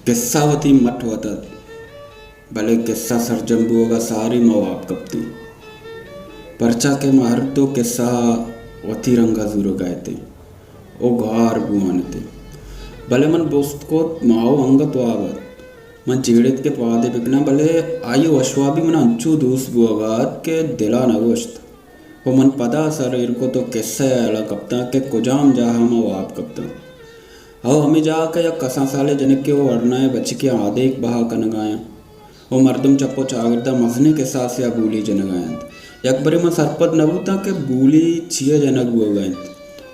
किस्सावती मठ वतत भले किस्सा सरजम्बुओगा सारी मवाब कपती परचा के मार तो किस्सा वती रंगा जुरो गए थे ओ गार बुआन थे भले मन बोस्त को माओ अंगत वावत मन चिगड़ित के पादे बिकना भले आयु अश्वाबी मन अंचू दूस बुआगात के दिला नगोश्त वो मन पदा शरीर को तो किस्सा अला कपता के कुजाम जाहा मवाब कपता आओ हमें जाकर या कसा साले जनक के वो वर्णाए बच्चे के आधे एक बहा कन गाया वो मर्दम चप्पो चागरदा मजने के साथ से बूली जनगायंत यकबरी में सरपद नबूता के बूली छिए जनक बुआ गए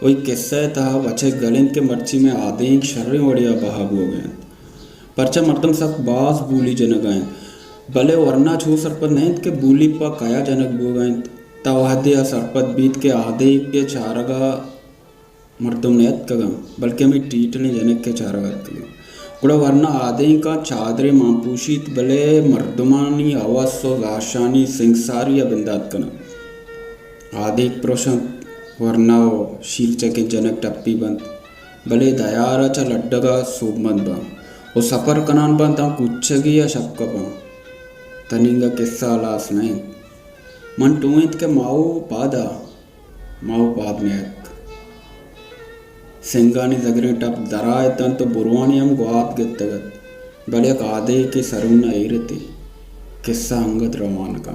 वही किस्सा था बच्चे गलेंद के मर्ची में आधे एक शर्रे वड़िया बहा बुआ गए परचा मर्दम सब बास बूली जनगायंत भले वरना छू सरपद नहीं के बूली पा काया जनक बुआ गए तवादे सरपद बीत के आधे के चारगा मर्दम नेत कगम बल्कि मैं टीटने जनक के चारगत कगम कुड़ा वरना आधे का चादरे मांपूशीत भले मर्दमानी अवसो राशानी सिंगसारी या बिंदात कना आधे प्रश्न वरना शीर्ष के जनक टप्पी बंद भले दयारा चा लड्डगा सोबमंद बा वो सफर कनान बंद ता कुच्छगी या शक्का बा तनिंगा किस्सा लास नहीं मन टूंत के माओ पाद में सिंगानी जगरे टप दराय तन तो बुरवानी हम गुआत गत्तगत बड़े आधे के सरुण ऐरती किस्सा अंगत रवान का।